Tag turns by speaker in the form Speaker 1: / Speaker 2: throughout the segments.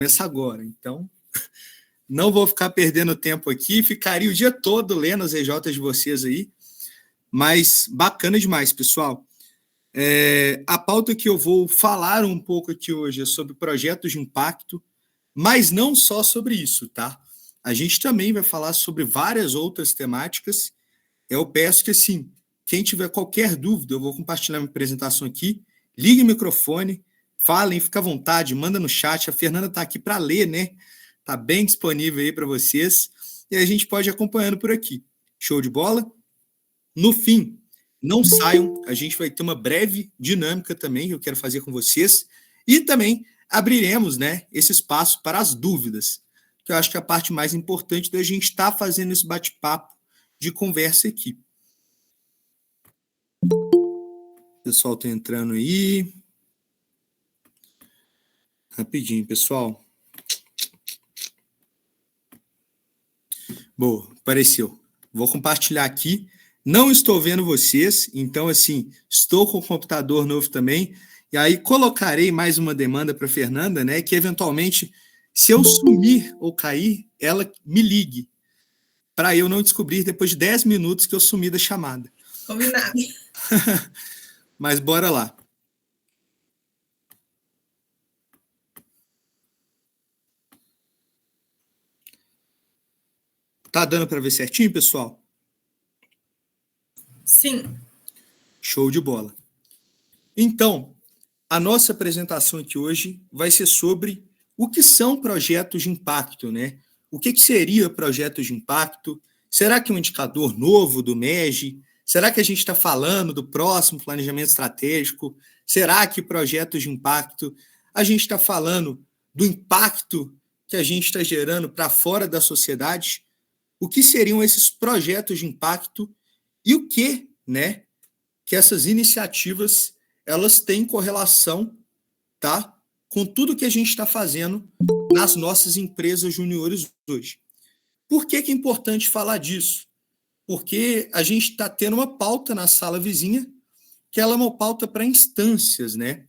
Speaker 1: começa agora. Então, não vou ficar perdendo tempo aqui, ficaria o dia todo lendo as EJs de vocês aí, mas bacana demais, pessoal. A pauta que eu vou falar um pouco aqui hoje é sobre projetos de impacto, mas não só sobre isso, tá? A gente também vai falar sobre várias outras temáticas. Eu peço que, assim, quem tiver qualquer dúvida, eu vou compartilhar minha apresentação aqui, ligue o microfone, falem, fica à vontade, manda no chat. A Fernanda está aqui para ler, né? Está bem disponível aí para vocês. E a gente pode ir acompanhando por aqui. Show de bola? No fim, não saiam, a gente vai ter uma breve dinâmica também que eu quero fazer com vocês. E também abriremos, né, esse espaço para as dúvidas, que eu acho que é a parte mais importante da gente estar fazendo esse bate-papo de conversa aqui. O pessoal está entrando aí. Rapidinho, pessoal. Boa, apareceu. Vou compartilhar aqui. Não estou vendo vocês, então, assim, estou com o computador novo também. E aí colocarei mais uma demanda para a Fernanda, né? Que eventualmente, se eu sumir ou cair, ela me ligue, para eu não descobrir depois de 10 minutos que eu sumi da chamada.
Speaker 2: Combinado.
Speaker 1: Mas bora lá. Tá dando para ver certinho, pessoal?
Speaker 2: Sim.
Speaker 1: Show de bola. Então, a nossa apresentação aqui hoje vai ser sobre o que são projetos de impacto, né? O que seria projetos de impacto? Será que é um indicador novo do MEG? Será que a gente está falando do próximo planejamento estratégico? Será que projetos de impacto, a gente está falando do impacto que a gente está gerando para fora da sociedade? O que seriam esses projetos de impacto e o que, né, que essas iniciativas elas têm correlação, tá, com tudo que a gente está fazendo nas nossas empresas juniores hoje. Por que é importante falar disso? Porque a gente está tendo uma pauta na sala vizinha, que ela é uma pauta para instâncias, né?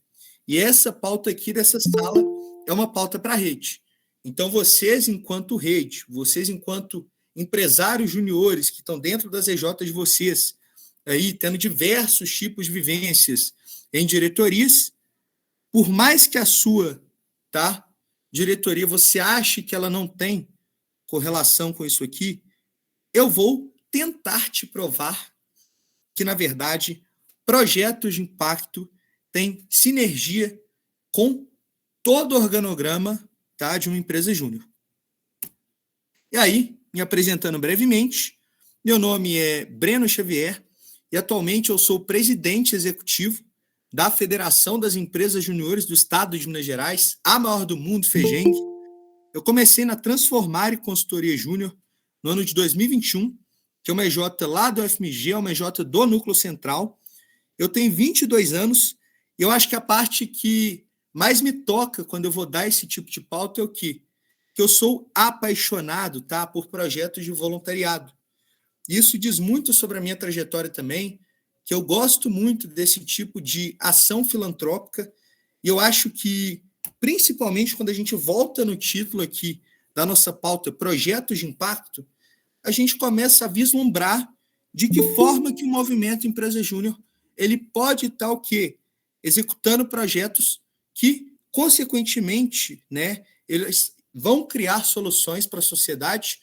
Speaker 1: E essa pauta aqui dessa sala é uma pauta para rede. Então, vocês, enquanto rede, vocês, enquanto empresários juniores que estão dentro das EJs de vocês, aí tendo diversos tipos de vivências em diretorias, por mais que a sua, tá, diretoria você ache que ela não tem correlação com isso aqui, eu vou tentar te provar que, na verdade, projetos de impacto têm sinergia com todo o organograma, tá, de uma empresa júnior. E aí, me apresentando brevemente, meu nome é Breno Xavier e atualmente eu sou presidente executivo da Federação das Empresas Juniores do Estado de Minas Gerais, a maior do mundo, FEGENG. Eu comecei na Transformare Consultoria Júnior no ano de 2021, que é uma EJ lá do FMG, é uma EJ do Núcleo Central. Eu tenho 22 anos e eu acho que a parte que mais me toca quando eu vou dar esse tipo de pauta é o quê? Que eu sou apaixonado, tá, por projetos de voluntariado. Isso diz muito sobre a minha trajetória também, que eu gosto muito desse tipo de ação filantrópica, e eu acho que, principalmente quando a gente volta no título aqui da nossa pauta, projetos de impacto, a gente começa a vislumbrar de que forma que o movimento Empresa Júnior ele pode estar o quê? Executando projetos que, consequentemente, né, eles vão criar soluções para a sociedade.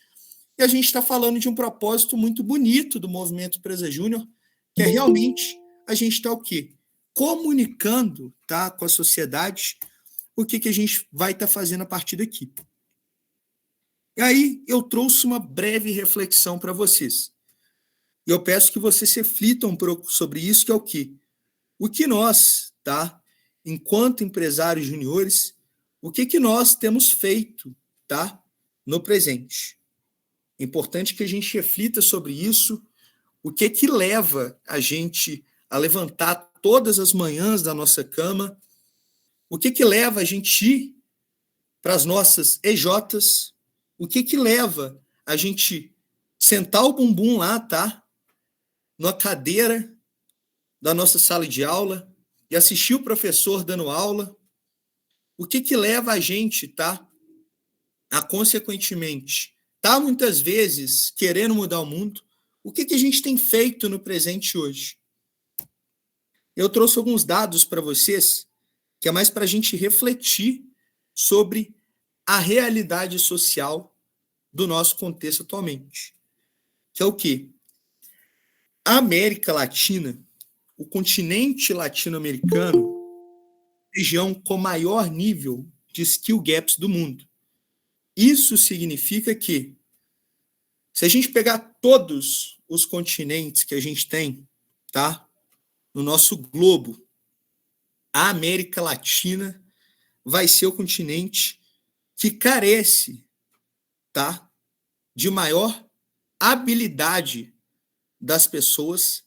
Speaker 1: E a gente está falando de um propósito muito bonito do movimento Empresa Júnior, que é realmente a gente está o quê? Comunicando, tá, com a sociedade o que a gente vai estar fazendo a partir daqui. E aí eu trouxe uma breve reflexão para vocês. E eu peço que vocês reflitam um pouco sobre isso, que é o quê? O que nós, tá, enquanto empresários juniores, o que nós temos feito, tá, no presente. É importante que a gente reflita sobre isso, o que leva a gente a levantar todas as manhãs da nossa cama, o que leva a gente ir para as nossas EJs, o que leva a gente sentar o bumbum lá, tá, na cadeira da nossa sala de aula e assistir o professor dando aula, o que leva a gente, tá, consequentemente, está muitas vezes querendo mudar o mundo, o que a gente tem feito no presente hoje? Eu trouxe alguns dados para vocês, que é mais para a gente refletir sobre a realidade social do nosso contexto atualmente. Que é o quê? A América Latina, o continente latino-americano, região com maior nível de skill gaps do mundo. Isso significa que, se a gente pegar todos os continentes que a gente tem, tá, no nosso globo, a América Latina vai ser o continente que carece, tá, de maior habilidade das pessoas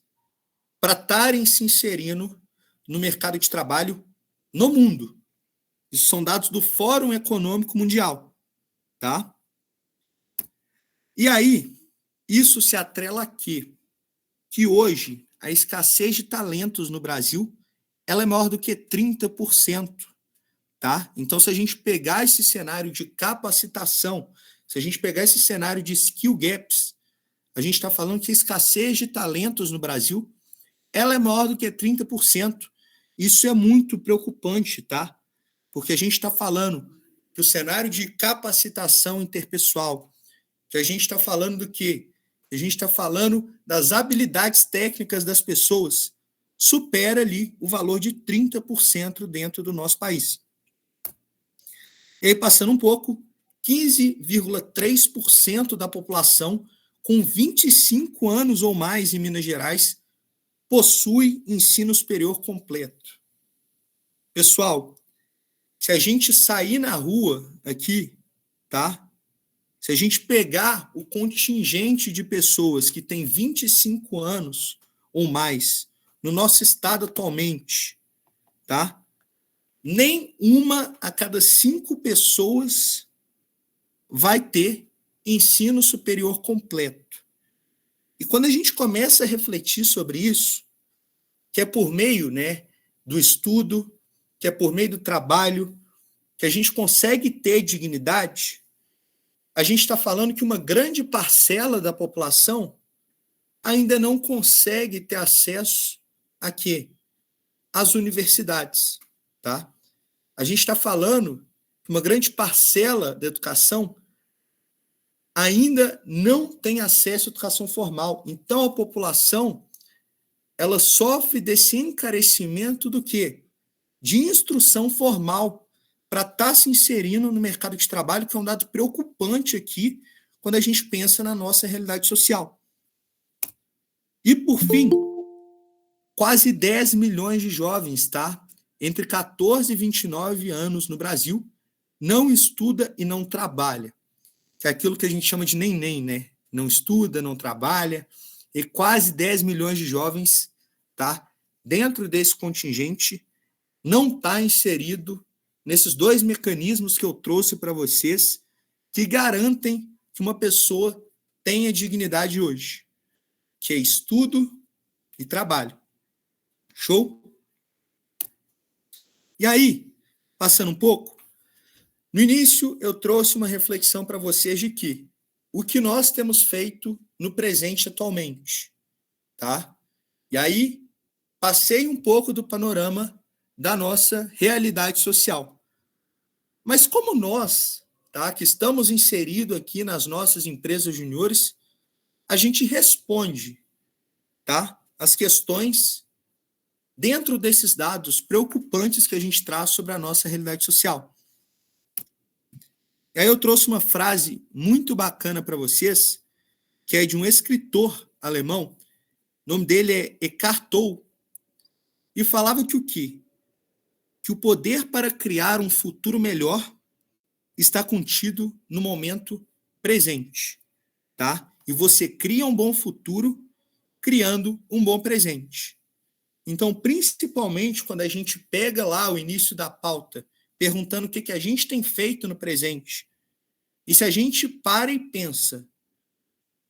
Speaker 1: para estarem se inserindo no mercado de trabalho no mundo. Isso são dados do Fórum Econômico Mundial, tá? E aí, isso se atrela a quê? Que hoje a escassez de talentos no Brasil, ela é maior do que 30%, tá? Então, se a gente pegar esse cenário de capacitação, se a gente pegar esse cenário de skill gaps, a gente está falando que a escassez de talentos no Brasil, ela é maior do que 30%. Isso é muito preocupante, tá? Porque a gente está falando que o cenário de capacitação interpessoal, que a gente está falando do quê? A gente está falando das habilidades técnicas das pessoas, supera ali o valor de 30% dentro do nosso país. E aí, passando um pouco, 15,3% da população com 25 anos ou mais em Minas Gerais possui ensino superior completo. Pessoal, se a gente sair na rua aqui, tá? Se a gente pegar o contingente de pessoas que tem 25 anos ou mais no nosso estado atualmente, tá? Nem uma a cada 5 pessoas vai ter ensino superior completo. E quando a gente começa a refletir sobre isso, que é por meio, né, do estudo, que é por meio do trabalho, que a gente consegue ter dignidade, a gente está falando que uma grande parcela da população ainda não consegue ter acesso a quê? Às universidades, tá? A gente está falando que uma grande parcela da educação ainda não tem acesso à educação formal. Então, a população, ela sofre desse encarecimento do quê? De instrução formal para estar se inserindo no mercado de trabalho, que é um dado preocupante aqui quando a gente pensa na nossa realidade social. E, por fim, quase 10 milhões de jovens, tá? Entre 14 e 29 anos no Brasil, não estuda e não trabalha. Que é aquilo que a gente chama de neném, né? Não estuda, não trabalha. E quase 10 milhões de jovens, tá? Dentro desse contingente, não está inserido nesses dois mecanismos que eu trouxe para vocês que garantem que uma pessoa tenha dignidade hoje, que é estudo e trabalho. Show? E aí, passando um pouco, no início eu trouxe uma reflexão para vocês de que o que nós temos feito no presente atualmente, tá? E aí, passei um pouco do panorama da nossa realidade social. Mas como nós, tá, que estamos inseridos aqui nas nossas empresas juniores, a gente responde, tá, as questões dentro desses dados preocupantes que a gente traz sobre a nossa realidade social. E aí eu trouxe uma frase muito bacana para vocês, que é de um escritor alemão, o nome dele é Eckhart Tolle, e falava que o quê? Que o poder para criar um futuro melhor está contido no momento presente, tá? E você cria um bom futuro criando um bom presente. Então, principalmente quando a gente pega lá o início da pauta, perguntando o que a gente tem feito no presente, e se a gente para e pensa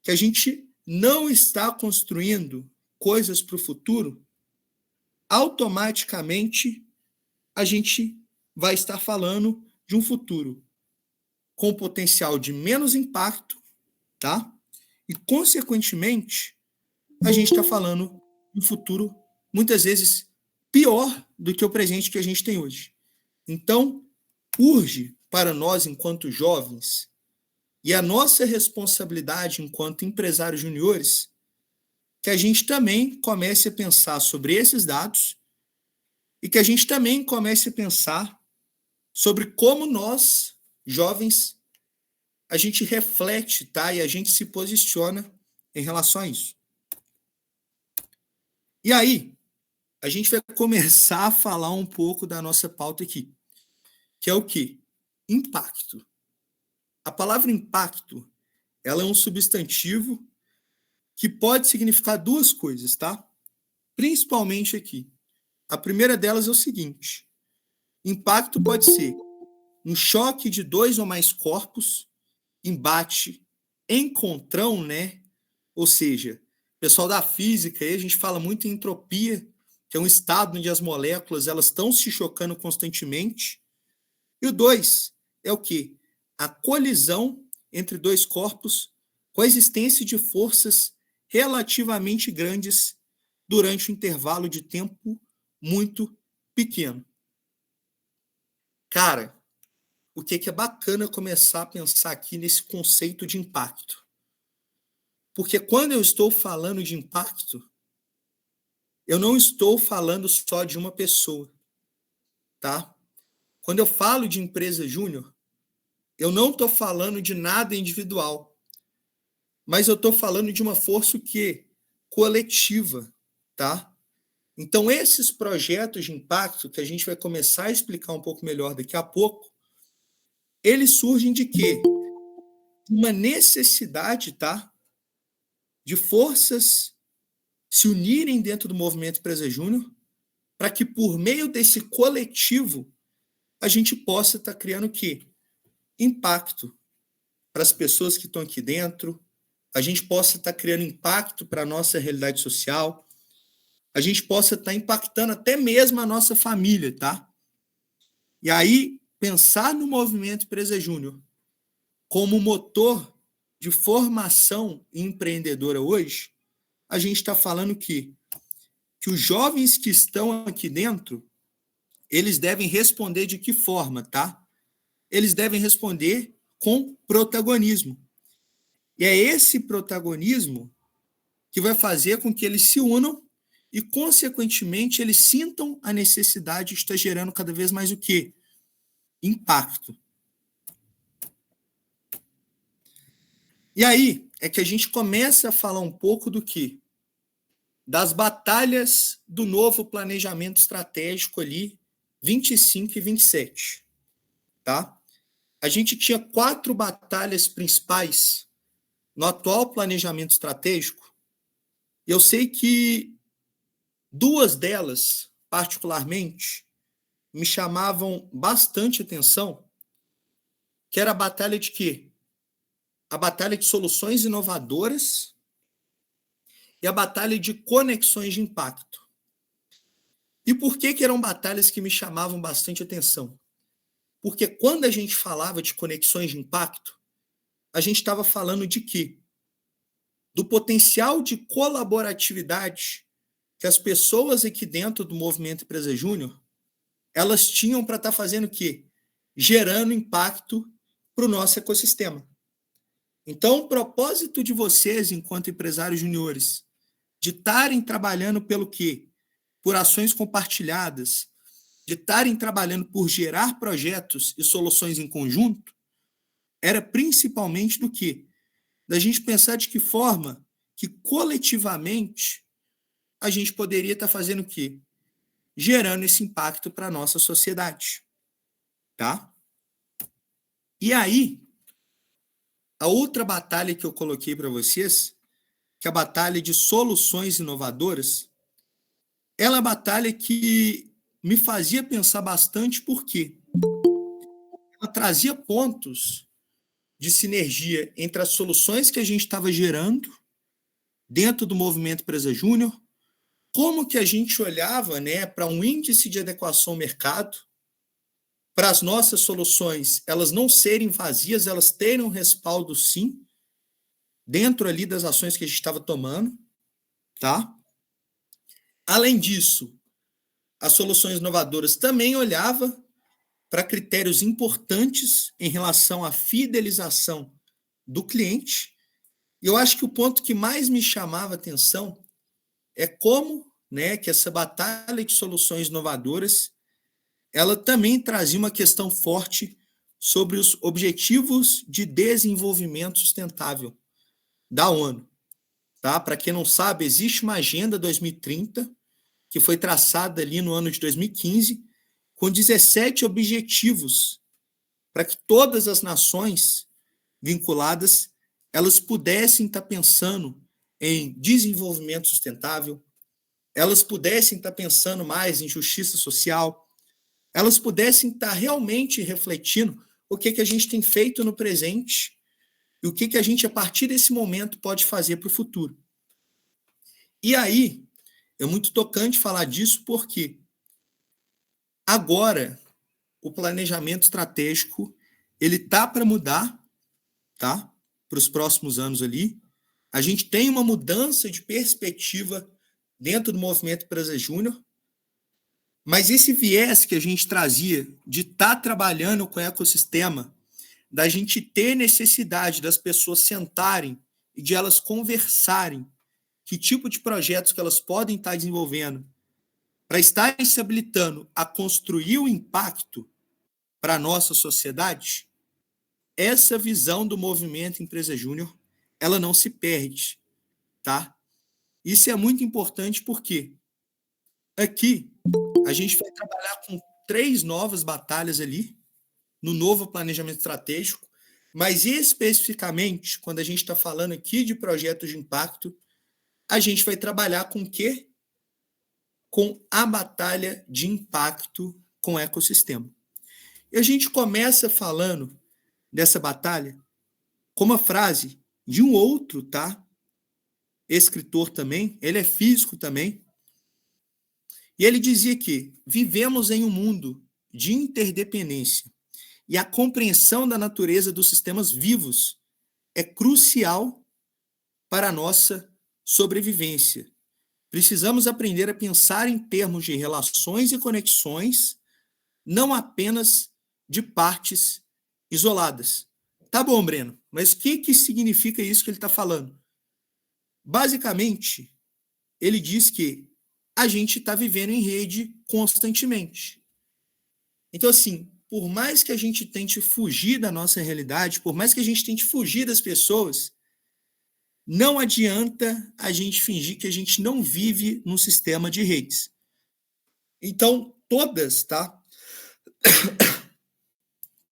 Speaker 1: que a gente não está construindo coisas para o futuro, automaticamente a gente vai estar falando de um futuro com potencial de menos impacto, tá? E, consequentemente, a gente está falando de um futuro, muitas vezes, pior do que o presente que a gente tem hoje. Então, urge para nós, enquanto jovens, e a nossa responsabilidade enquanto empresários juniores, que a gente também comece a pensar sobre esses dados e que a gente também comece a pensar sobre como nós, jovens, a gente reflete, tá? E a gente se posiciona em relação a isso. E aí, a gente vai começar a falar um pouco da nossa pauta aqui, que é o quê? Impacto. A palavra impacto, ela é um substantivo que pode significar duas coisas, tá? Principalmente aqui. A primeira delas é o seguinte: impacto pode ser um choque de dois ou mais corpos, embate, encontrão, né? Ou seja, pessoal da física, aí a gente fala muito em entropia, que é um estado onde as moléculas elas estão se chocando constantemente. E o dois é o quê? A colisão entre dois corpos com a existência de forças relativamente grandes durante um intervalo de tempo muito pequeno. Cara, o que é bacana começar a pensar aqui nesse conceito de impacto? Porque quando eu estou falando de impacto, eu não estou falando só de uma pessoa, tá? Quando eu falo de empresa júnior, eu não estou falando de nada individual, mas eu estou falando de uma força que coletiva, tá? Então, esses projetos de impacto, que a gente vai começar a explicar um pouco melhor daqui a pouco, eles surgem de quê? Uma necessidade, tá? De forças se unirem dentro do movimento Empresa Júnior, para que por meio desse coletivo a gente possa estar criando o quê? Impacto para as pessoas que estão aqui dentro, a gente possa estar criando impacto para a nossa realidade social, a gente possa estar impactando até mesmo a nossa família, tá? E aí, pensar no movimento Empresa Júnior como motor de formação empreendedora hoje, a gente está falando que os jovens que estão aqui dentro, eles devem responder de que forma, tá? Eles devem responder com protagonismo. E é esse protagonismo que vai fazer com que eles se unam e, consequentemente, eles sintam a necessidade de estar gerando cada vez mais o quê? Impacto. E aí é que a gente começa a falar um pouco do quê? Das batalhas do novo planejamento estratégico ali, 25 e 27, tá? A gente tinha 4 batalhas principais no atual planejamento estratégico. Eu sei que 2 delas, particularmente, me chamavam bastante atenção, que era a batalha de quê? A batalha de soluções inovadoras e a batalha de conexões de impacto. E por que eram batalhas que me chamavam bastante atenção? Porque quando a gente falava de conexões de impacto, a gente estava falando de quê? Do potencial de colaboratividade que as pessoas aqui dentro do movimento Empresa Júnior, elas tinham para estar fazendo o quê? Gerando impacto para o nosso ecossistema. Então, o propósito de vocês, enquanto empresários juniores, de estarem trabalhando pelo quê? Por ações compartilhadas, de estarem trabalhando por gerar projetos e soluções em conjunto, era principalmente do quê? Da gente pensar de que forma que coletivamente a gente poderia estar fazendo o quê? Gerando esse impacto para a nossa sociedade, tá? E aí, a outra batalha que eu coloquei para vocês, que é a batalha de soluções inovadoras, ela é a batalha que me fazia pensar bastante, porque ela trazia pontos de sinergia entre as soluções que a gente estava gerando dentro do movimento Empresa Júnior, como que a gente olhava, né, para um índice de adequação ao mercado, para as nossas soluções, elas não serem vazias, elas terem um respaldo, sim, dentro ali das ações que a gente estava tomando, tá? Além disso, as soluções inovadoras também olhavam para critérios importantes em relação à fidelização do cliente. E eu acho que o ponto que mais me chamava a atenção é como, né, que essa batalha de soluções inovadoras, ela também trazia uma questão forte sobre os Objetivos de Desenvolvimento Sustentável da ONU. Tá? Para quem não sabe, existe uma Agenda 2030 que foi traçada ali no ano de 2015, com 17 objetivos para que todas as nações vinculadas elas pudessem estar pensando em desenvolvimento sustentável, elas pudessem estar pensando mais em justiça social, elas pudessem estar realmente refletindo o que a gente tem feito no presente e o que a gente, a partir desse momento, pode fazer para o futuro. E aí, é muito tocante falar disso, porque agora o planejamento estratégico ele tá para mudar, tá? Para os próximos anos ali. A gente tem uma mudança de perspectiva dentro do movimento Empresa Júnior, mas esse viés que a gente trazia de estar trabalhando com o ecossistema, da gente ter necessidade das pessoas sentarem e de elas conversarem que tipo de projetos que elas podem estar desenvolvendo para estarem se habilitando a construir o impacto para a nossa sociedade, essa visão do movimento Empresa Júnior, ela não se perde, tá? Isso é muito importante porque aqui a gente vai trabalhar com 3 novas batalhas ali no novo planejamento estratégico, mas especificamente, quando a gente está falando aqui de projetos de impacto, a gente vai trabalhar com o quê? Com a batalha de impacto com o ecossistema. E a gente começa falando dessa batalha com uma frase de um outro, tá? Escritor também, ele é físico também, e ele dizia que vivemos em um mundo de interdependência e a compreensão da natureza dos sistemas vivos é crucial para a nossa sobrevivência. Precisamos aprender a pensar em termos de relações e conexões, não apenas de partes isoladas. Tá bom, Breno, mas o que significa isso que ele está falando? Basicamente, ele diz que a gente está vivendo em rede constantemente. Então, assim, por mais que a gente tente fugir da nossa realidade, por mais que a gente tente fugir das pessoas, não adianta a gente fingir que a gente não vive num sistema de redes. Então, todas, tá?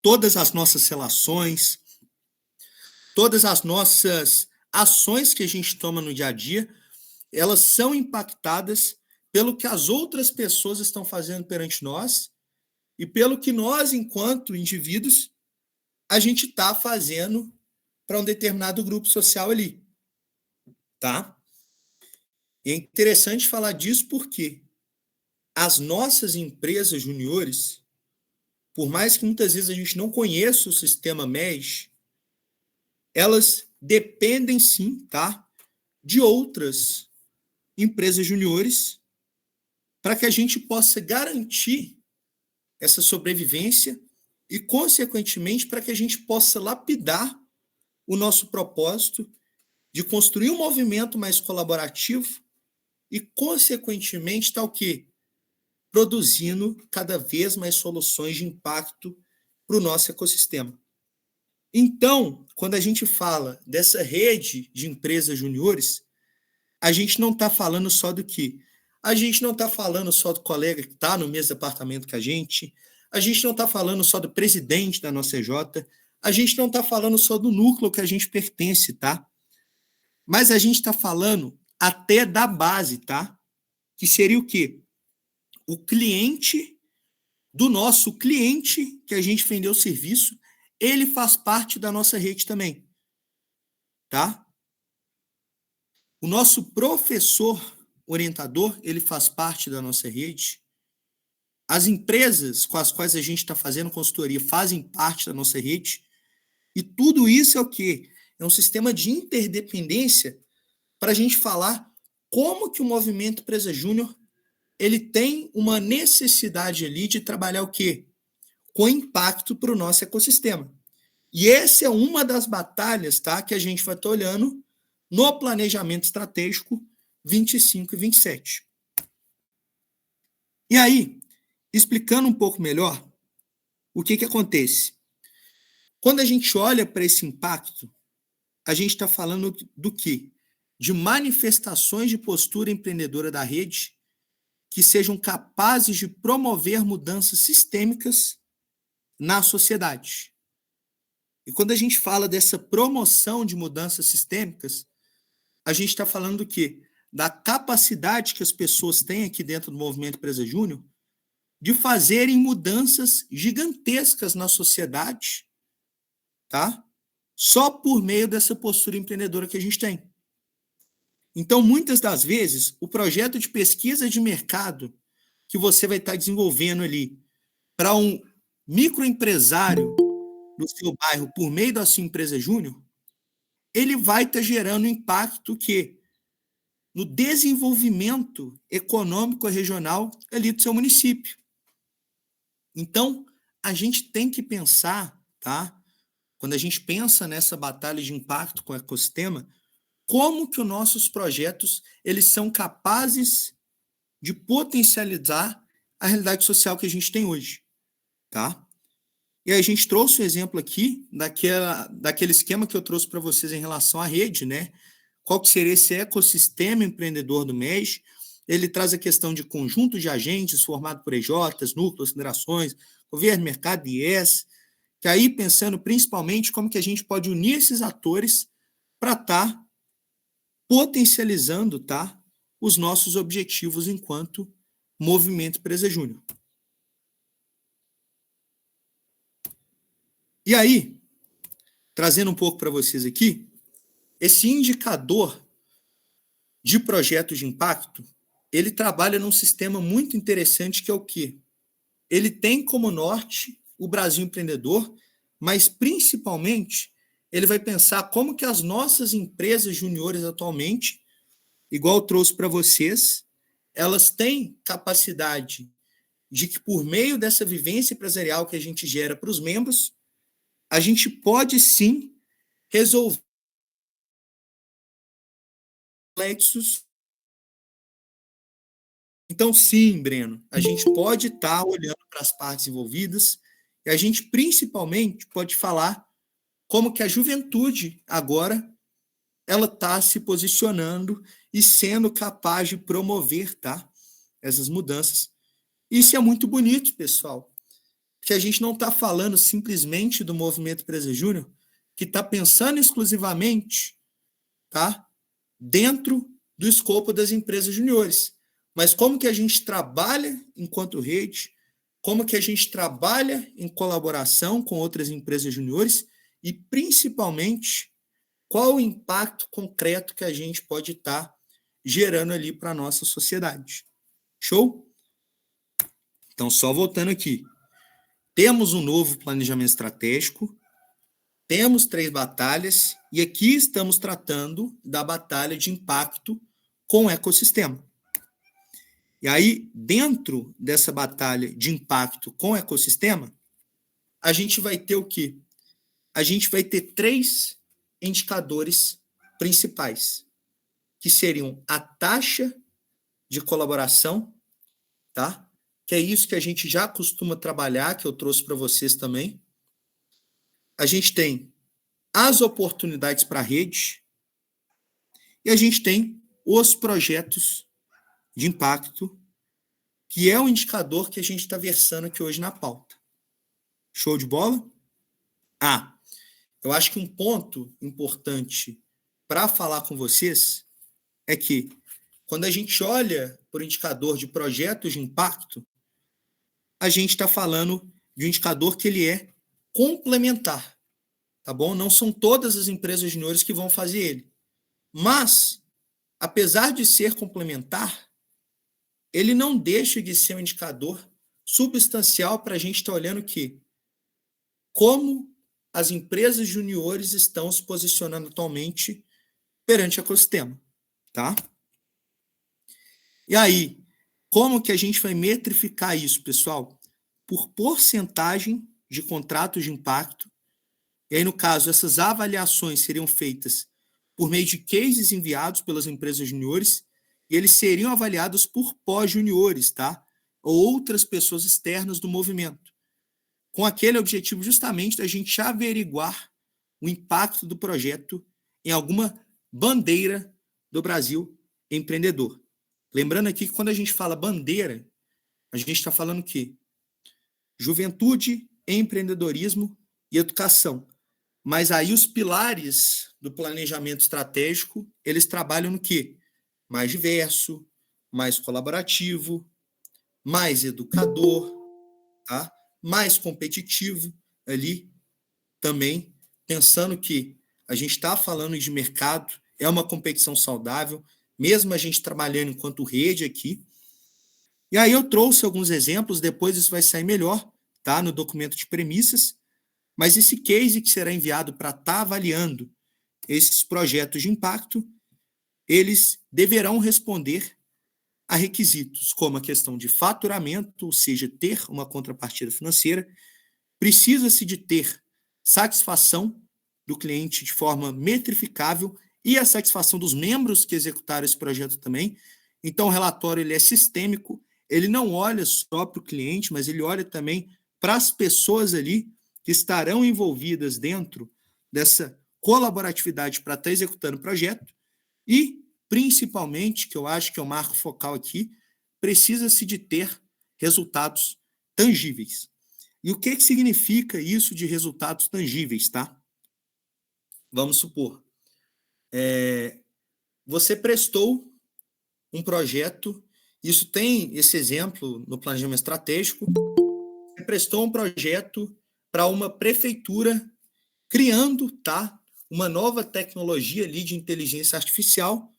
Speaker 1: Todas as nossas relações, todas as nossas ações que a gente toma no dia a dia, elas são impactadas pelo que as outras pessoas estão fazendo perante nós e pelo que nós, enquanto indivíduos, a gente está fazendo para um determinado grupo social ali, tá? E é interessante falar disso porque as nossas empresas juniores, por mais que muitas vezes a gente não conheça o sistema MES, elas dependem sim, tá? De outras empresas juniores para que a gente possa garantir essa sobrevivência e, consequentemente, para que a gente possa lapidar o nosso propósito de construir um movimento mais colaborativo e, consequentemente, está o quê? Produzindo cada vez mais soluções de impacto para o nosso ecossistema. Então, quando a gente fala dessa rede de empresas juniores, a gente não está falando só do que? A gente não está falando só do colega que está no mesmo departamento que a gente não está falando só do presidente da nossa EJ, a gente não está falando só do núcleo que a gente pertence, tá? Mas a gente está falando até da base, tá? Que seria o quê? O cliente do nosso cliente que a gente vendeu o serviço, ele faz parte da nossa rede também, tá? O nosso professor orientador, ele faz parte da nossa rede. As empresas com as quais a gente está fazendo consultoria fazem parte da nossa rede, e tudo isso é o quê? É um sistema de interdependência para a gente falar como que o movimento Empresa Júnior ele tem uma necessidade ali de trabalhar o quê? Com impacto para o nosso ecossistema. E essa é uma das batalhas, tá, que a gente vai estar olhando no planejamento estratégico 25 e 27. E aí, explicando um pouco melhor, o que acontece? Quando a gente olha para esse impacto, a gente está falando do quê? De manifestações de postura empreendedora da rede que sejam capazes de promover mudanças sistêmicas na sociedade. E quando a gente fala dessa promoção de mudanças sistêmicas, a gente está falando do quê? Da capacidade que as pessoas têm aqui dentro do Movimento Empresa Júnior de fazerem mudanças gigantescas na sociedade, tá? Só por meio dessa postura empreendedora que a gente tem. Então, muitas das vezes, o projeto de pesquisa de mercado que você vai estar desenvolvendo ali para um microempresário do seu bairro por meio da sua empresa júnior, ele vai estar gerando impacto que no desenvolvimento econômico regional ali do seu município. Então, a gente tem que pensar, tá? Quando a gente pensa nessa batalha de impacto com o ecossistema, como que os nossos projetos eles são capazes de potencializar a realidade social que a gente tem hoje, tá? E a gente trouxe o exemplo aqui daquele esquema que eu trouxe para vocês em relação à rede, né? Qual que seria esse ecossistema empreendedor do MES? Ele traz a questão de conjunto de agentes formado por EJs, núcleos, federações, governo, mercado e IES, que aí pensando principalmente como que a gente pode unir esses atores para estar potencializando, tá, os nossos objetivos enquanto Movimento Empresa Júnior. E aí, trazendo um pouco para vocês aqui, esse indicador de projetos de impacto, ele trabalha num sistema muito interessante que é o quê? Ele tem como norte o Brasil empreendedor, mas principalmente ele vai pensar como que as nossas empresas juniores atualmente, igual eu trouxe para vocês, elas têm capacidade de que por meio dessa vivência empresarial que a gente gera para os membros, a gente pode sim resolver complexos. Então, sim, Breno, a gente pode estar olhando para as partes envolvidas e a gente principalmente pode falar como que a juventude agora ela está se posicionando e sendo capaz de promover, tá, essas mudanças. Isso é muito bonito, pessoal, porque a gente não está falando simplesmente do movimento Empresa Júnior, que está pensando exclusivamente, tá, dentro do escopo das empresas juniores. Mas como que a gente trabalha enquanto rede, como que a gente trabalha em colaboração com outras empresas juniores e, principalmente, qual o impacto concreto que a gente pode estar gerando ali para a nossa sociedade. Show? Então, só voltando aqui. Temos um novo planejamento estratégico, temos 3 batalhas, e aqui estamos tratando da batalha de impacto com o ecossistema. E aí, dentro dessa batalha de impacto com o ecossistema, a gente vai ter o quê? A gente vai ter 3 indicadores principais, que seriam a taxa de colaboração, tá? Que é isso que a gente já costuma trabalhar, que eu trouxe para vocês também. A gente tem as oportunidades para a rede e a gente tem os projetos de impacto, que é o indicador que a gente está versando aqui hoje na pauta. Show de bola? Eu acho que um ponto importante para falar com vocês é que quando a gente olha para o indicador de projetos de impacto, a gente está falando de um indicador que ele é complementar, tá bom? Não são todas as empresas juniores que vão fazer ele. Mas, apesar de ser complementar, ele não deixa de ser um indicador substancial para a gente estar olhando que como as empresas juniores estão se posicionando atualmente perante o ecossistema, tá? E aí, como que a gente vai metrificar isso, pessoal? Por porcentagem de contratos de impacto. E aí, no caso, essas avaliações seriam feitas por meio de cases enviados pelas empresas juniores e eles seriam avaliados por pós-juniores, tá? Ou outras pessoas externas do movimento, com aquele objetivo justamente da gente averiguar o impacto do projeto em alguma bandeira do Brasil empreendedor. Lembrando aqui que quando a gente fala bandeira, a gente está falando o quê? Juventude, empreendedorismo e educação. Mas aí os pilares do planejamento estratégico, eles trabalham no quê? Mais diverso, mais colaborativo, mais educador, tá? Mais competitivo ali também, pensando que a gente está falando de mercado, é uma competição saudável, mesmo a gente trabalhando enquanto rede aqui. E aí eu trouxe alguns exemplos, depois isso vai sair melhor, tá? No documento de premissas, mas esse case que será enviado para estar avaliando esses projetos de impacto, eles deverão responder a requisitos como a questão de faturamento, ou seja, ter uma contrapartida financeira, precisa-se de ter satisfação do cliente de forma metrificável e a satisfação dos membros que executaram esse projeto também. Então, o relatório ele é sistêmico, ele não olha só para o cliente, mas ele olha também para as pessoas ali que estarão envolvidas dentro dessa colaboratividade para estar executando o projeto e, principalmente, que eu acho que é o marco focal aqui, precisa-se de ter resultados tangíveis. E o que significa isso de resultados tangíveis, tá? Vamos supor, você prestou um projeto, isso tem esse exemplo no planejamento estratégico, você prestou um projeto para uma prefeitura criando, tá, uma nova tecnologia ali de inteligência artificial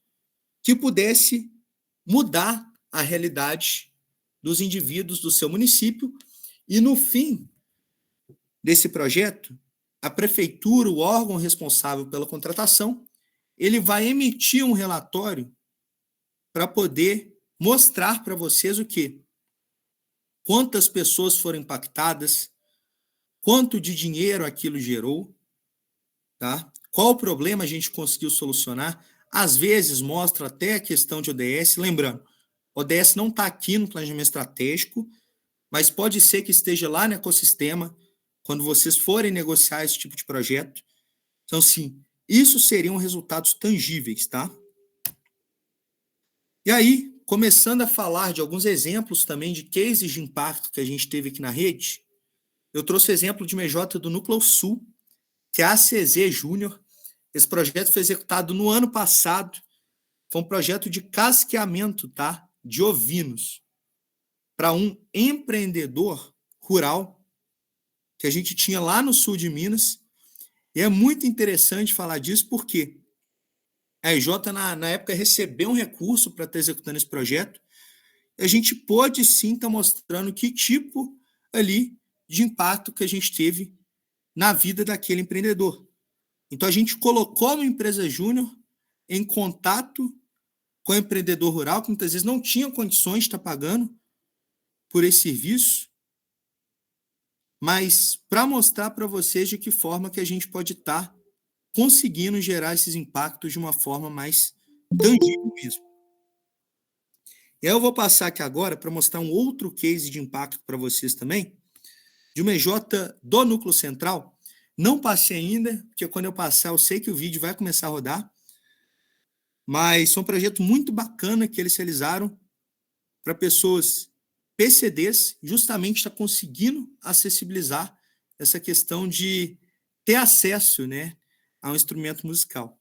Speaker 1: que pudesse mudar a realidade dos indivíduos do seu município e no fim desse projeto, a prefeitura, o órgão responsável pela contratação, ele vai emitir um relatório para poder mostrar para vocês o quê? Quantas pessoas foram impactadas, quanto de dinheiro aquilo gerou, tá? Qual o problema a gente conseguiu solucionar? Às vezes mostra até a questão de ODS, lembrando, ODS não está aqui no planejamento estratégico, mas pode ser que esteja lá no ecossistema, quando vocês forem negociar esse tipo de projeto. Então, sim, isso seriam resultados tangíveis, tá? E aí, começando a falar de alguns exemplos também de cases de impacto que a gente teve aqui na rede, eu trouxe o exemplo de MJ do Núcleo Sul, que é a ACZ Júnior. Esse projeto foi executado no ano passado. Foi um projeto de casqueamento, tá? De ovinos para um empreendedor rural que a gente tinha lá no sul de Minas. E é muito interessante falar disso porque a EJ, na época, recebeu um recurso para estar executando esse projeto. E a gente pôde sim estar mostrando que tipo ali de impacto que a gente teve na vida daquele empreendedor. Então, a gente colocou uma empresa júnior em contato com o empreendedor rural, que muitas vezes não tinha condições de estar pagando por esse serviço, mas para mostrar para vocês de que forma que a gente pode estar conseguindo gerar esses impactos de uma forma mais tangível mesmo. E aí eu vou passar aqui agora para mostrar um outro case de impacto para vocês também, de uma EJ do Núcleo Central. Não passei ainda, porque quando eu passar eu sei que o vídeo vai começar a rodar, mas foi um projeto muito bacana que eles realizaram para pessoas PCDs, justamente está conseguindo acessibilizar essa questão de ter acesso, né, a um instrumento musical.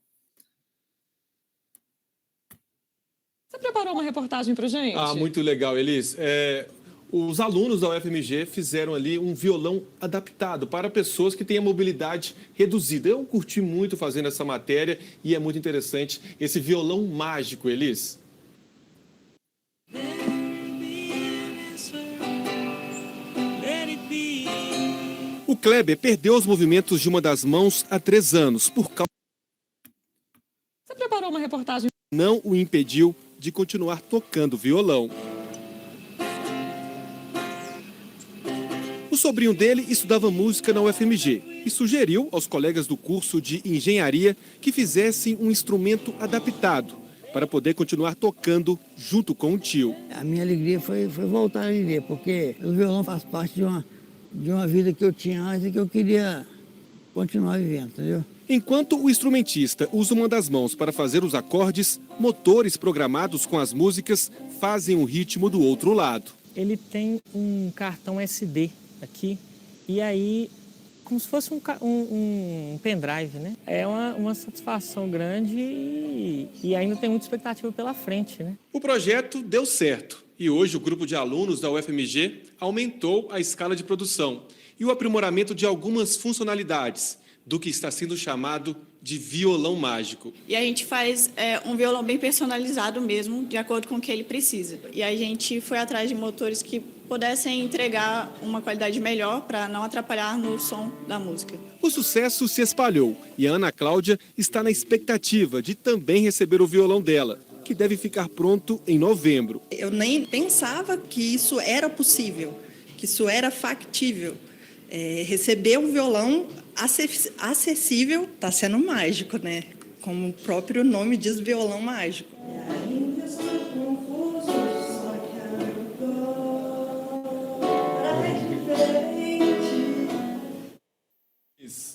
Speaker 2: Você preparou uma reportagem para gente?
Speaker 3: Muito legal, Elis. Os alunos da UFMG fizeram ali um violão adaptado para pessoas que têm a mobilidade reduzida. Eu curti muito fazendo essa matéria e é muito interessante esse violão mágico, Elis. Kleber perdeu os movimentos de uma das mãos há 3 anos, por causa
Speaker 2: Você preparou uma reportagem?
Speaker 3: não o impediu de continuar tocando violão. O sobrinho dele estudava música na UFMG e sugeriu aos colegas do curso de engenharia que fizessem um instrumento adaptado para poder continuar tocando junto com o tio.
Speaker 4: A minha alegria foi voltar a viver, porque o violão faz parte de uma vida que eu tinha antes e que eu queria continuar vivendo, entendeu?
Speaker 3: Enquanto o instrumentista usa uma das mãos para fazer os acordes, motores programados com as músicas fazem o ritmo do outro lado.
Speaker 5: Ele tem um cartão SD aqui, e aí, como se fosse um pendrive, né? É uma satisfação grande e ainda tem muita expectativa pela frente, né?
Speaker 3: O projeto deu certo e hoje o grupo de alunos da UFMG aumentou a escala de produção e o aprimoramento de algumas funcionalidades do que está sendo chamado de violão mágico.
Speaker 6: E a gente faz um violão bem personalizado mesmo, de acordo com o que ele precisa. E a gente foi atrás de motores que pudessem entregar uma qualidade melhor para não atrapalhar no som da música.
Speaker 3: O sucesso se espalhou e a Ana Cláudia está na expectativa de também receber o violão dela, que deve ficar pronto em novembro.
Speaker 7: Eu nem pensava que isso era possível, que isso era factível. Receber um violão acessível está sendo mágico, né? Como o próprio nome diz, violão mágico.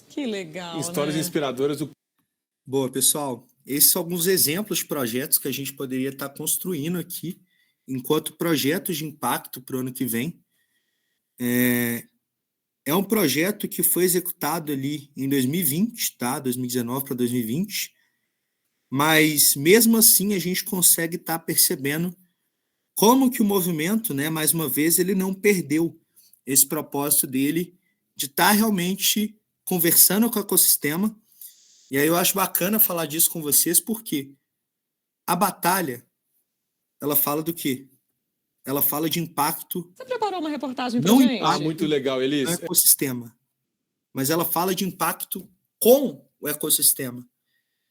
Speaker 2: Que legal,
Speaker 3: Histórias
Speaker 2: né?
Speaker 3: inspiradoras do...
Speaker 1: Boa, pessoal. Esses são alguns exemplos de projetos que a gente poderia estar construindo aqui, enquanto projetos de impacto para o ano que vem. É um projeto que foi executado ali em 2020, tá? 2019 para 2020, mas mesmo assim a gente consegue estar percebendo como que o movimento, né, mais uma vez, ele não perdeu esse propósito dele de estar realmente conversando com o ecossistema. E aí eu acho bacana falar disso com vocês, porque a batalha, ela fala do quê? Ela fala de impacto.
Speaker 2: Você preparou uma reportagem pra
Speaker 1: Não
Speaker 2: gente?
Speaker 1: impacto
Speaker 3: muito legal, Elis.
Speaker 1: no ecossistema, mas ela fala de impacto com o ecossistema.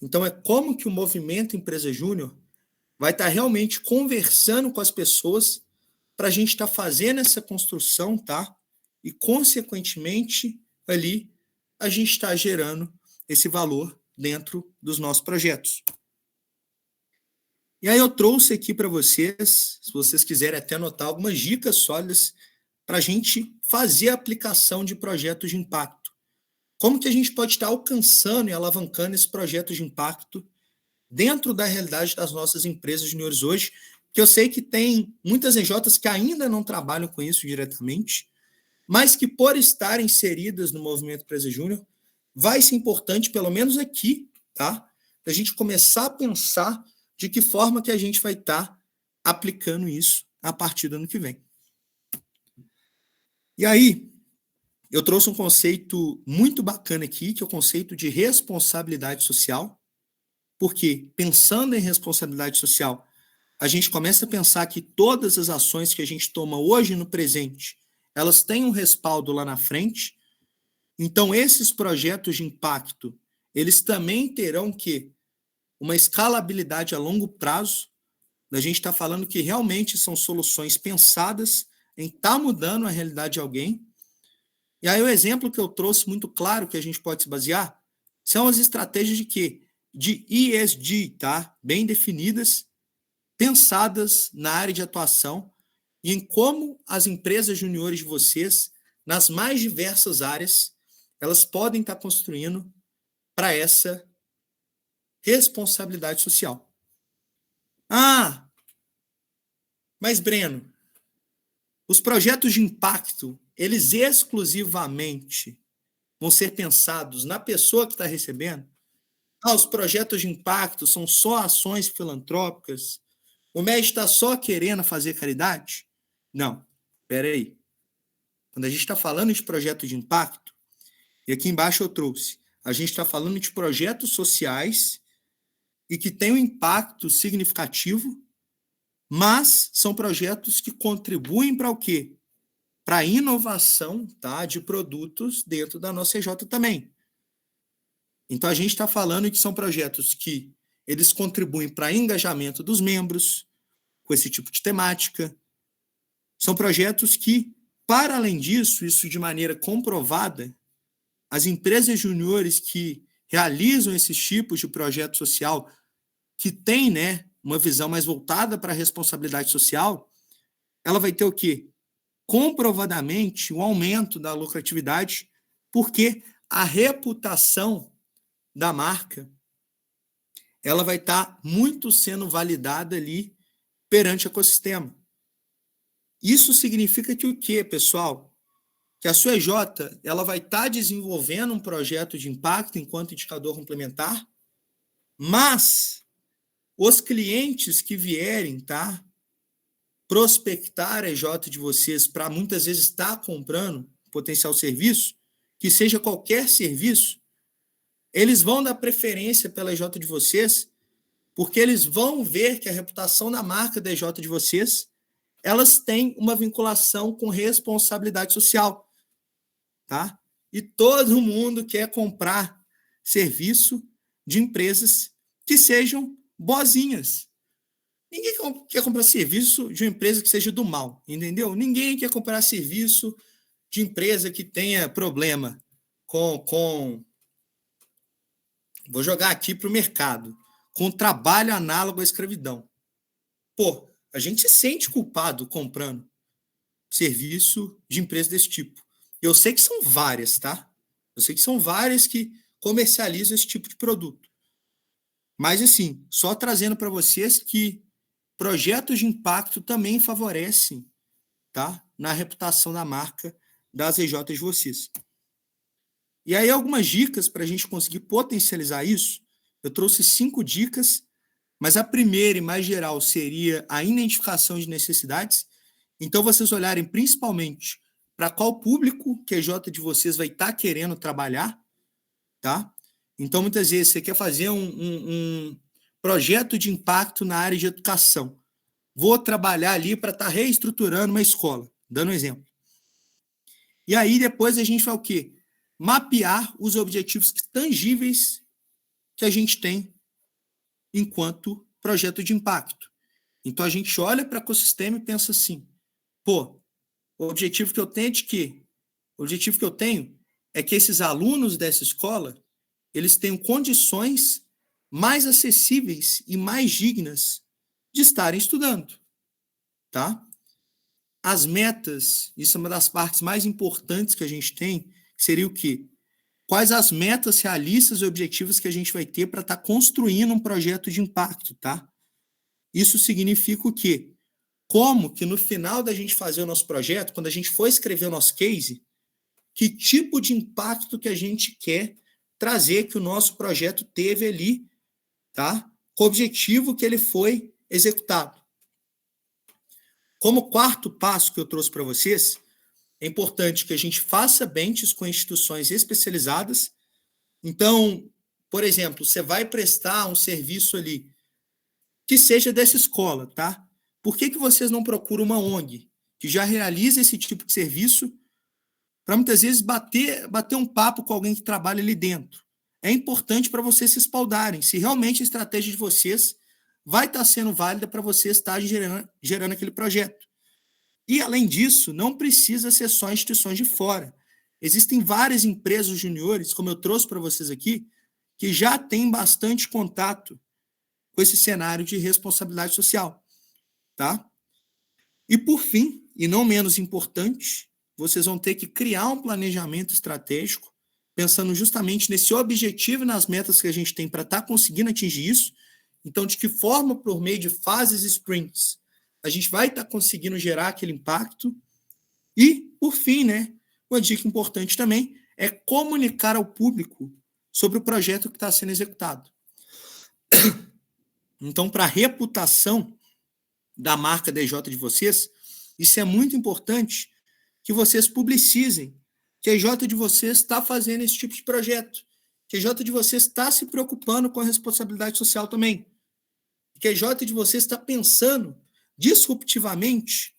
Speaker 1: Então é como que o movimento Empresa Júnior vai estar realmente conversando com as pessoas para a gente estar fazendo essa construção, tá? E, consequentemente, ali, a gente está gerando esse valor dentro dos nossos projetos. E aí eu trouxe aqui para vocês, se vocês quiserem até anotar, algumas dicas sólidas para a gente fazer a aplicação de projetos de impacto. Como que a gente pode estar alcançando e alavancando esse projeto de impacto dentro da realidade das nossas empresas juniores hoje, que eu sei que tem muitas EJs que ainda não trabalham com isso diretamente, mas que por estarem inseridas no movimento Empresa Júnior, vai ser importante, pelo menos aqui, tá? A gente começar a pensar de que forma que a gente vai estar aplicando isso a partir do ano que vem. E aí, eu trouxe um conceito muito bacana aqui, que é o conceito de responsabilidade social, porque pensando em responsabilidade social, a gente começa a pensar que todas as ações que a gente toma hoje no presente, elas têm um respaldo lá na frente. Então, esses projetos de impacto, eles também terão que uma escalabilidade a longo prazo. A gente está falando que realmente são soluções pensadas em estar mudando a realidade de alguém. E aí o exemplo que eu trouxe muito claro que a gente pode se basear são as estratégias de quê? De ESG, tá? Bem definidas, pensadas na área de atuação e em como as empresas juniores de vocês, nas mais diversas áreas, elas podem estar construindo para essa responsabilidade social. Ah, mas Breno, os projetos de impacto, eles exclusivamente vão ser pensados na pessoa que está recebendo? Ah, os projetos de impacto são só ações filantrópicas? O MED está só querendo fazer caridade? Não, espera aí. Quando a gente está falando de projeto de impacto, e aqui embaixo eu trouxe, a gente está falando de projetos sociais e que têm um impacto significativo, mas são projetos que contribuem para o quê? para a inovação, tá, de produtos dentro da nossa EJ também. Então, a gente está falando que são projetos que eles contribuem para engajamento dos membros com esse tipo de temática. São projetos que, para além disso, isso de maneira comprovada, as empresas juniores que realizam esses tipos de projeto social, que têm, né, uma visão mais voltada para a responsabilidade social, ela vai ter o quê? Comprovadamente um aumento da lucratividade, porque a reputação da marca ela vai estar muito sendo validada ali perante o ecossistema. Isso significa que o quê, pessoal? Que a sua EJ ela vai estar desenvolvendo um projeto de impacto enquanto indicador complementar, mas os clientes que vierem, tá, prospectar a EJ de vocês para muitas vezes estar comprando potencial serviço, que seja qualquer serviço, eles vão dar preferência pela EJ de vocês, porque eles vão ver que a reputação da marca da EJ de vocês, elas têm uma vinculação com responsabilidade social, tá? E todo mundo quer comprar serviço de empresas que sejam boazinhas. Ninguém quer comprar serviço de uma empresa que seja do mal, entendeu? Ninguém quer comprar serviço de empresa que tenha problema com vou jogar aqui para o mercado, com trabalho análogo à escravidão. Pô, a gente se sente culpado comprando serviço de empresa desse tipo. Eu sei que são várias, tá? Eu sei que são várias que comercializam esse tipo de produto. Mas, assim, só trazendo para vocês que projetos de impacto também favorecem, tá, na reputação da marca das EJs de vocês. E aí, algumas dicas para a gente conseguir potencializar isso. Eu trouxe 5 dicas, mas a primeira e mais geral seria a identificação de necessidades. Então, vocês olharem principalmente para qual público que a EJ de vocês vai estar querendo trabalhar, tá? Então, muitas vezes, você quer fazer um projeto de impacto na área de educação. Vou trabalhar ali para estar reestruturando uma escola, dando um exemplo. E aí, depois, a gente vai o quê? Mapear os objetivos tangíveis que a gente tem enquanto projeto de impacto. Então, a gente olha para o ecossistema e pensa assim, pô, o objetivo que eu tenho é de quê? O objetivo que eu tenho é que esses alunos dessa escola, eles tenham condições mais acessíveis e mais dignas de estarem estudando, tá? As metas, isso é uma das partes mais importantes que a gente tem, seria o quê? Quais as metas realistas e objetivos que a gente vai ter para estar construindo um projeto de impacto, tá? Isso significa o quê? Como que no final da gente fazer o nosso projeto, quando a gente for escrever o nosso case, que tipo de impacto que a gente quer trazer que o nosso projeto teve ali, tá? Com o objetivo que ele foi executado. Como quarto passo que eu trouxe para vocês, é importante que a gente faça benches com instituições especializadas. Então, por exemplo, você vai prestar um serviço ali que seja dessa escola, tá? Por que vocês não procuram uma ONG que já realiza esse tipo de serviço para muitas vezes bater um papo com alguém que trabalha ali dentro? É importante para vocês se espaldarem, se realmente a estratégia de vocês vai estar sendo válida para vocês estarem gerando aquele projeto. E, além disso, não precisa ser só instituições de fora. Existem várias empresas juniores, como eu trouxe para vocês aqui, que já têm bastante contato com esse cenário de responsabilidade social, tá? E, por fim, e não menos importante, vocês vão ter que criar um planejamento estratégico, pensando justamente nesse objetivo e nas metas que a gente tem para estar conseguindo atingir isso. Então, de que forma, por meio de fases e sprints, a gente vai estar conseguindo gerar aquele impacto. E, por fim, né, uma dica importante também é comunicar ao público sobre o projeto que está sendo executado. Então, para a reputação da marca DJ de vocês, isso é muito importante que vocês publicizem que a EJ de vocês está fazendo esse tipo de projeto, que a EJ de vocês está se preocupando com a responsabilidade social também, que a EJ de vocês está pensando disruptivamente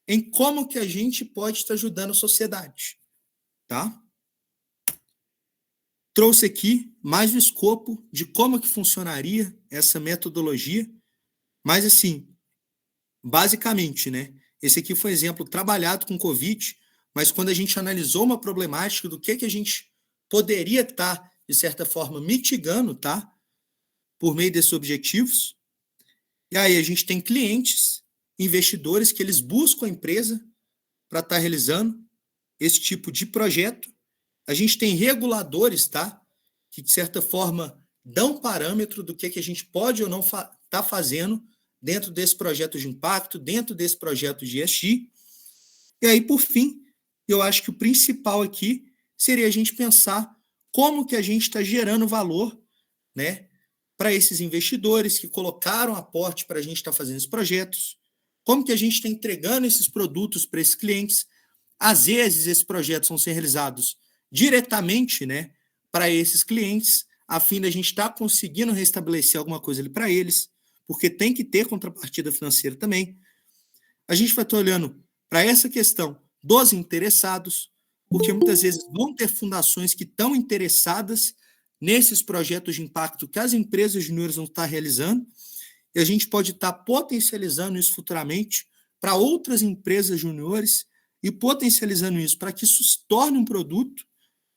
Speaker 1: em como que a gente pode estar ajudando a sociedade, tá? Trouxe aqui mais o escopo de como que funcionaria essa metodologia, mas assim, basicamente, né? Esse aqui foi um exemplo trabalhado com Covid, mas quando a gente analisou uma problemática do que a gente poderia estar, de certa forma, mitigando, tá? Por meio desses objetivos. E aí a gente tem clientes, investidores que eles buscam a empresa para estar realizando esse tipo de projeto. A gente tem reguladores, tá? Que, de certa forma, dão parâmetro do que a gente pode ou não estar fazendo dentro desse projeto de impacto, dentro desse projeto de ESG. E aí, por fim, eu acho que o principal aqui seria a gente pensar como que a gente está gerando valor, né, para esses investidores que colocaram aporte para a gente estar fazendo esses projetos, como que a gente está entregando esses produtos para esses clientes. Às vezes, esses projetos vão ser realizados diretamente, né, para esses clientes, a fim da gente estar conseguindo restabelecer alguma coisa ali para eles, porque tem que ter contrapartida financeira também. A gente vai estar olhando para essa questão dos interessados, porque muitas vezes vão ter fundações que estão interessadas nesses projetos de impacto que as empresas juniores vão estar realizando, e a gente pode estar potencializando isso futuramente para outras empresas juniores e potencializando isso para que isso se torne um produto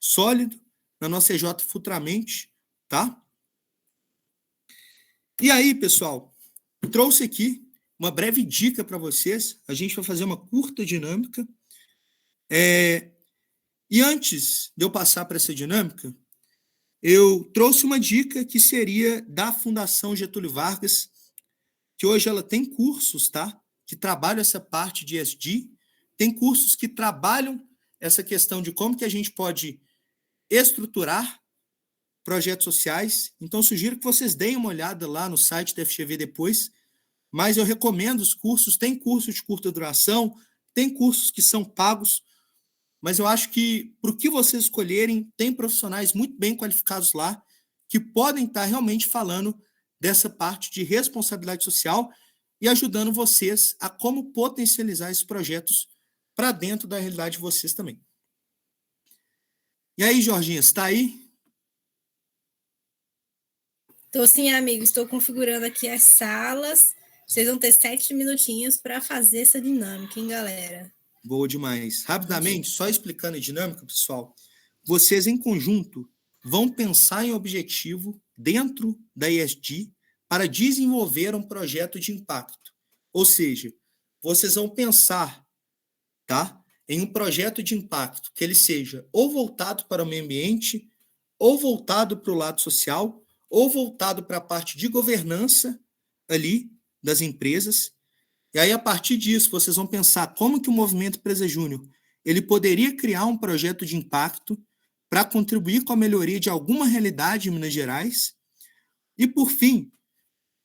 Speaker 1: sólido na nossa EJ futuramente, tá? E aí, pessoal, trouxe aqui uma breve dica para vocês. A gente vai fazer uma curta dinâmica. E antes de eu passar para essa dinâmica, eu trouxe uma dica que seria da Fundação Getúlio Vargas, que hoje ela tem cursos, tá? Que trabalham essa parte de ESG, tem cursos que trabalham essa questão de como que a gente pode estruturar projetos sociais. Então, sugiro que vocês deem uma olhada lá no site da FGV depois, mas eu recomendo os cursos. Tem cursos de curta duração, tem cursos que são pagos, mas eu acho que, para o que vocês escolherem, tem profissionais muito bem qualificados lá, que podem estar realmente falando dessa parte de responsabilidade social e ajudando vocês a como potencializar esses projetos para dentro da realidade de vocês também. E aí, Jorginha, está aí?
Speaker 8: Estou sim, amigo. Estou configurando aqui as salas. Vocês vão ter 7 minutinhos para fazer essa dinâmica, hein, galera?
Speaker 1: Boa demais. Rapidamente, só explicando a dinâmica, pessoal, vocês em conjunto vão pensar em objetivo dentro da ESG para desenvolver um projeto de impacto. Ou seja, vocês vão pensar, tá, em um projeto de impacto que ele seja ou voltado para o meio ambiente, ou voltado para o lado social, ou voltado para a parte de governança ali das empresas. E aí, a partir disso, vocês vão pensar como que o Movimento Empresa Júnior ele poderia criar um projeto de impacto para contribuir com a melhoria de alguma realidade em Minas Gerais. E, por fim,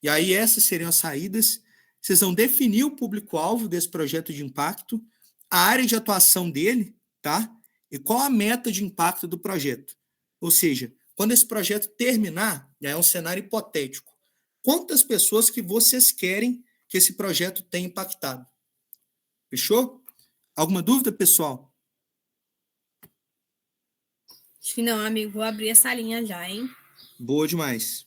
Speaker 1: e aí essas seriam as saídas, vocês vão definir o público-alvo desse projeto de impacto, a área de atuação dele, tá? E qual a meta de impacto do projeto. Ou seja, quando esse projeto terminar, já é um cenário hipotético, quantas pessoas que vocês querem que esse projeto tenha impactado? Fechou? Alguma dúvida, pessoal?
Speaker 8: Acho que não, amigo. Vou abrir essa linha já, hein?
Speaker 1: Boa demais.